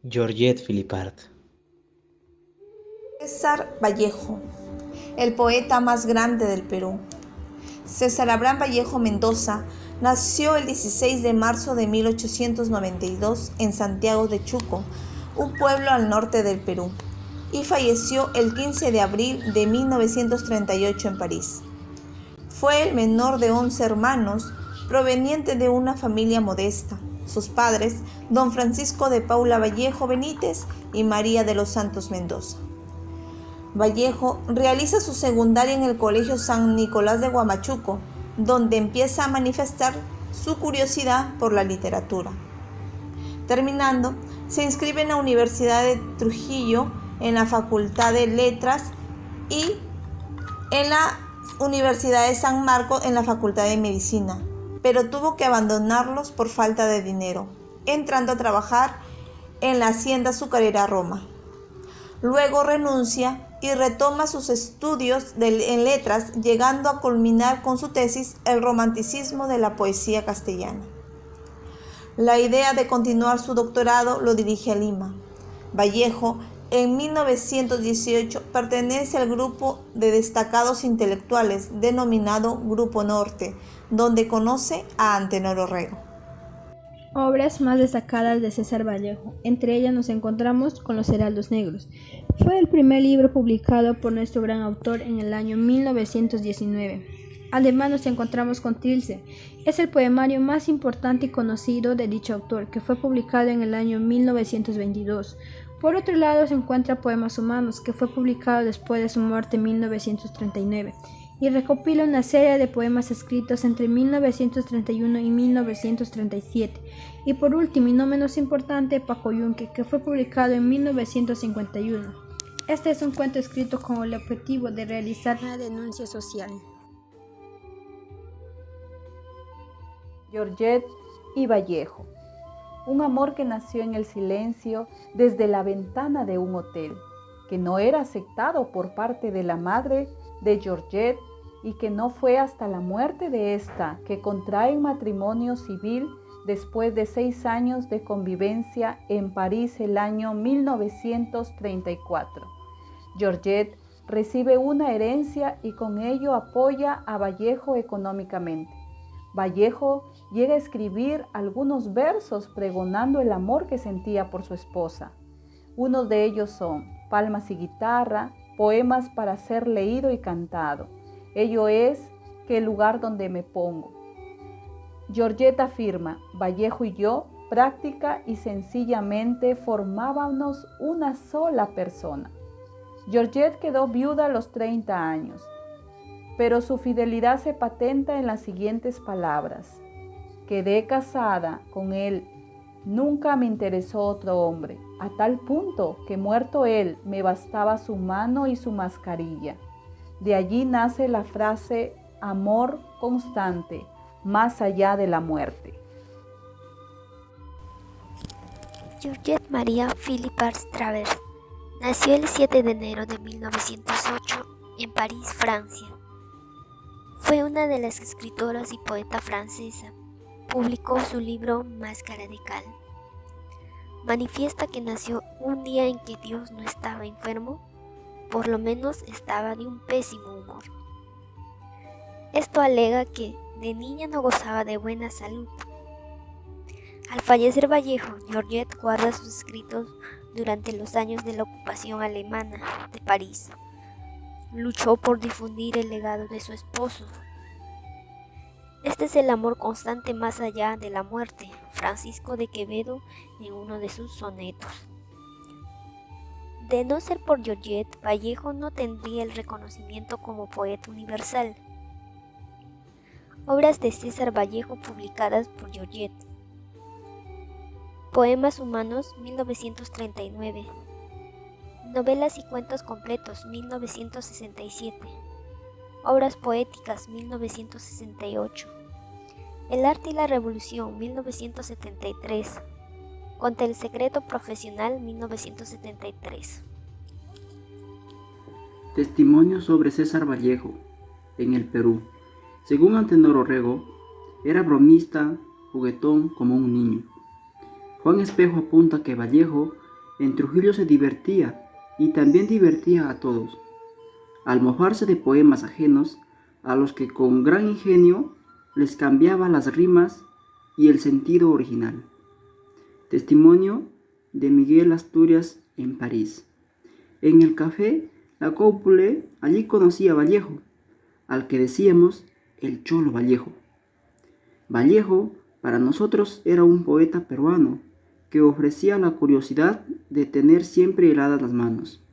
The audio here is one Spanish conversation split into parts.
Georgette Philippart. César Vallejo, el poeta más grande del Perú. César Abraham Vallejo Mendoza nació el 16 de marzo de 1892 en Santiago de Chuco, un pueblo al norte del Perú, y falleció el 15 de abril de 1938 en París. Fue el menor de 11 hermanos, proveniente de una familia modesta. Sus padres, don Francisco de Paula Vallejo Benítez y María de los Santos Mendoza. Vallejo realiza su secundaria en el Colegio San Nicolás de Huamachuco, donde empieza a manifestar su curiosidad por la literatura. Terminando, se inscribe en la Universidad de Trujillo, en la Facultad de Letras y en la Universidad de San Marcos en la Facultad de Medicina, pero tuvo que abandonarlos por falta de dinero, entrando a trabajar en la Hacienda Azucarera Roma. Luego renuncia y retoma sus estudios en letras, llegando a culminar con su tesis El romanticismo de la poesía castellana. La idea de continuar su doctorado lo dirige a Lima. Vallejo, en 1918, pertenece al grupo de destacados intelectuales denominado Grupo Norte, donde conoce a Antenor Orrego. Obras más destacadas de César Vallejo. Entre ellas nos encontramos con Los Heraldos Negros. Fue el primer libro publicado por nuestro gran autor en el año 1919. Además nos encontramos con Trilce. Es el poemario más importante y conocido de dicho autor, que fue publicado en el año 1922. Por otro lado se encuentra Poemas Humanos, que fue publicado después de su muerte en 1939. Y recopila una serie de poemas escritos entre 1931 y 1937. Y por último, y no menos importante, Pacoyunque, que fue publicado en 1951. Este es un cuento escrito con el objetivo de realizar una denuncia social. Georgette y Vallejo. Un amor que nació en el silencio desde la ventana de un hotel, que no era aceptado por parte de la madre de Georgette y que no fue hasta la muerte de esta que contraen matrimonio civil después de 6 años de convivencia en París el año 1934. Georgette recibe una herencia y con ello apoya a Vallejo económicamente. Vallejo llega a escribir algunos versos pregonando el amor que sentía por su esposa. Unos de ellos son Palmas y guitarra, poemas para ser leído y cantado. Ello es que el lugar donde me pongo. Georgette afirma, Vallejo y yo, práctica y sencillamente formábamos una sola persona. Georgette quedó viuda a los 30 años, pero su fidelidad se patenta en las siguientes palabras. Quedé casada con él, nunca me interesó otro hombre, a tal punto que muerto él me bastaba su mano y su mascarilla. De allí nace la frase amor constante, más allá de la muerte. Georgette María Philippart Travers nació el 7 de enero de 1908 en París, Francia. Fue una de las escritoras y poeta francesa. Publicó su libro Máscara de Cal. Manifiesta que nació un día en que Dios no estaba enfermo, por lo menos estaba de un pésimo humor. Esto alega que de niña no gozaba de buena salud. Al fallecer Vallejo, Georgette guarda sus escritos durante los años de la ocupación alemana de París. Luchó por difundir el legado de su esposo. Este es el amor constante más allá de la muerte, Francisco de Quevedo en uno de sus sonetos. De no ser por Georgette, Vallejo no tendría el reconocimiento como poeta universal. Obras de César Vallejo publicadas por Georgette. Poemas Humanos, 1939. Novelas y cuentos completos, 1967. Obras poéticas, 1968. El arte y la revolución, 1973. Contra el secreto profesional, 1973. Testimonio sobre César Vallejo en el Perú. Según Antenor Orrego, era bromista, juguetón como un niño. Juan Espejo apunta que Vallejo En Trujillo se divertía y también divertía a todos, al mojarse de poemas ajenos a los que con gran ingenio les cambiaba las rimas y el sentido original. Testimonio de Miguel Asturias en París. En el café La Cópule, allí conocí a Vallejo, al que decíamos el Cholo Vallejo. Vallejo para nosotros era un poeta peruano que ofrecía la curiosidad de tener siempre heladas las manos.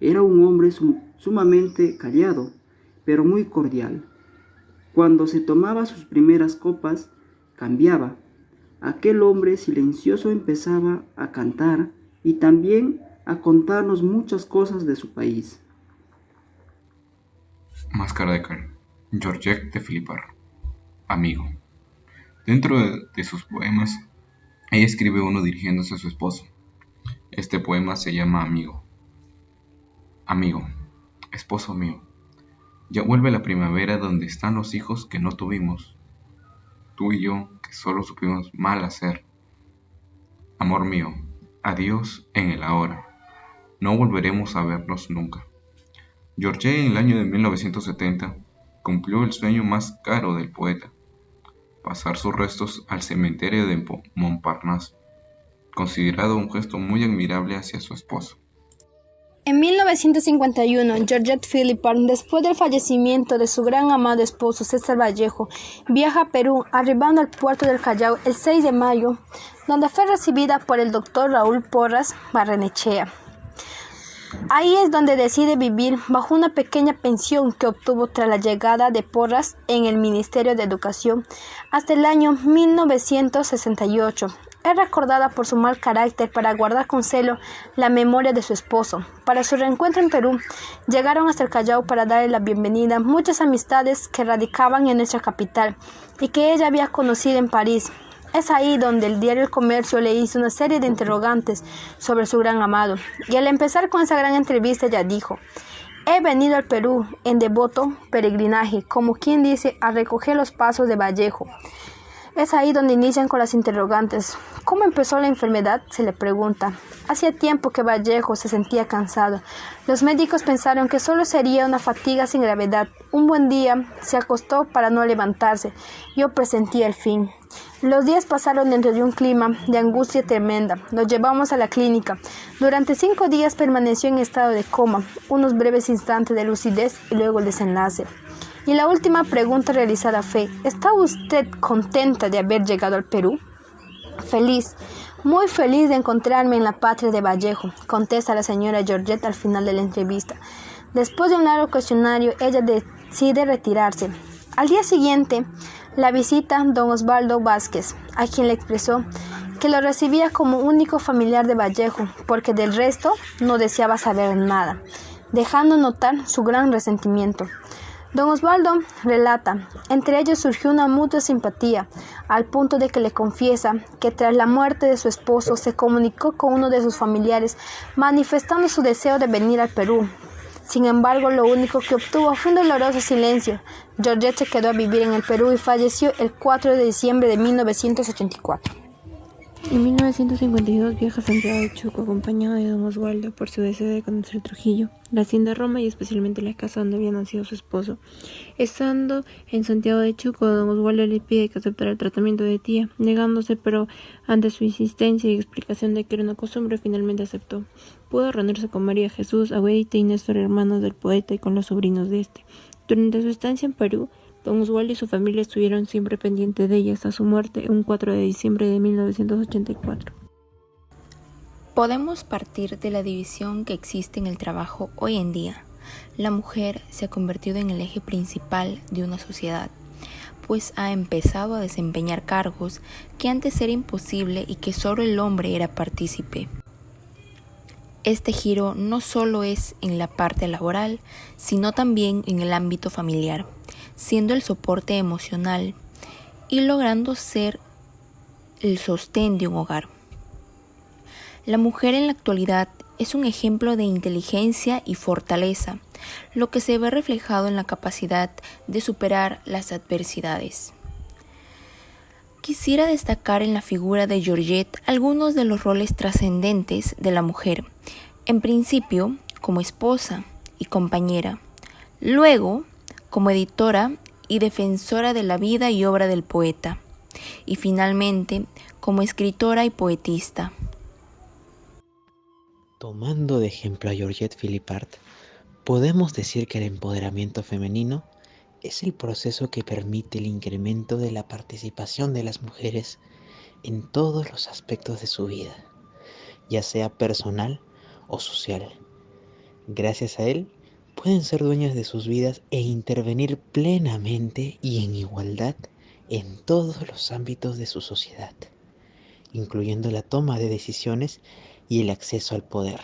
Era un hombre sumamente callado, pero muy cordial. Cuando se tomaba sus primeras copas, cambiaba. Aquel hombre silencioso empezaba a cantar y también a contarnos muchas cosas de su país. Máscara de Cal, Georgette de Philippard. Amigo. Dentro de sus poemas, ella escribe uno dirigiéndose a su esposo. Este poema se llama Amigo. Amigo, esposo mío, ya vuelve la primavera donde están los hijos que no tuvimos, tú y yo que solo supimos mal hacer. Amor mío, adiós en el ahora, no volveremos a vernos nunca. Georgette en el año de 1970 cumplió el sueño más caro del poeta, pasar sus restos al cementerio de Montparnasse, considerado un gesto muy admirable hacia su esposo. En 1951, Georgette Philippard, después del fallecimiento de su gran amado esposo César Vallejo, viaja a Perú, arribando al puerto del Callao el 6 de mayo, donde fue recibida por el doctor Raúl Porras Barrenechea. Ahí es donde decide vivir bajo una pequeña pensión que obtuvo tras la llegada de Porras en el Ministerio de Educación hasta el año 1968. Es recordada por su mal carácter para guardar con celo la memoria de su esposo. Para su reencuentro en Perú, llegaron hasta el Callao para darle la bienvenida muchas amistades que radicaban en nuestra capital y que ella había conocido en París. Es ahí donde el diario El Comercio le hizo una serie de interrogantes sobre su gran amado. Y al empezar con esa gran entrevista ella dijo: he venido al Perú en devoto peregrinaje, como quien dice, a recoger los pasos de Vallejo. Es ahí donde inician con las interrogantes. ¿Cómo empezó la enfermedad?, se le pregunta. Hacía tiempo que Vallejo se sentía cansado. Los médicos pensaron que solo sería una fatiga sin gravedad. Un buen día se acostó para no levantarse. Yo presentía el fin. Los días pasaron dentro de un clima de angustia tremenda. Lo llevamos a la clínica. Durante 5 días permaneció en estado de coma, unos breves instantes de lucidez y luego el desenlace. Y la última pregunta realizada fue: ¿está usted contenta de haber llegado al Perú? Feliz, muy feliz de encontrarme en la patria de Vallejo, contesta la señora Georgette al final de la entrevista. Después de un largo cuestionario, ella decide retirarse. Al día siguiente, la visita don Osvaldo Vázquez, a quien le expresó que lo recibía como único familiar de Vallejo, porque del resto no deseaba saber nada, dejando notar su gran resentimiento. Don Osvaldo relata: entre ellos surgió una mutua simpatía, al punto de que le confiesa que tras la muerte de su esposo se comunicó con uno de sus familiares manifestando su deseo de venir al Perú. Sin embargo, lo único que obtuvo fue un doloroso silencio. Georgette se quedó a vivir en el Perú y falleció el 4 de diciembre de 1984. En 1952 viaja a Santiago de Chuco acompañado de don Osvaldo por su deseo de conocer Trujillo, la hacienda Roma y especialmente la casa donde había nacido su esposo. Estando en Santiago de Chuco, don Osvaldo le pide que aceptara el tratamiento de tía, negándose, pero ante su insistencia y explicación de que era una costumbre, finalmente aceptó. Pudo reunirse con María Jesús, Agüedita y Néstor, hermanos del poeta, y con los sobrinos de este. Durante su estancia en Perú, don Osvaldo y su familia estuvieron siempre pendientes de ella hasta su muerte un 4 de diciembre de 1984. Podemos partir de la división que existe en el trabajo hoy en día. La mujer se ha convertido en el eje principal de una sociedad, pues ha empezado a desempeñar cargos que antes era imposible y que solo el hombre era partícipe. Este giro no solo es en la parte laboral, sino también en el ámbito familiar, siendo el soporte emocional y logrando ser el sostén de un hogar. La mujer en la actualidad es un ejemplo de inteligencia y fortaleza, lo que se ve reflejado en la capacidad de superar las adversidades. Quisiera destacar en la figura de Georgette algunos de los roles trascendentes de la mujer. En principio, como esposa y compañera. Luego, como editora y defensora de la vida y obra del poeta. Y finalmente, como escritora y poetista. Tomando de ejemplo a Georgette Philippart, podemos decir que el empoderamiento femenino es el proceso que permite el incremento de la participación de las mujeres en todos los aspectos de su vida, ya sea personal o social. Gracias a él, pueden ser dueñas de sus vidas e intervenir plenamente y en igualdad en todos los ámbitos de su sociedad, incluyendo la toma de decisiones y el acceso al poder.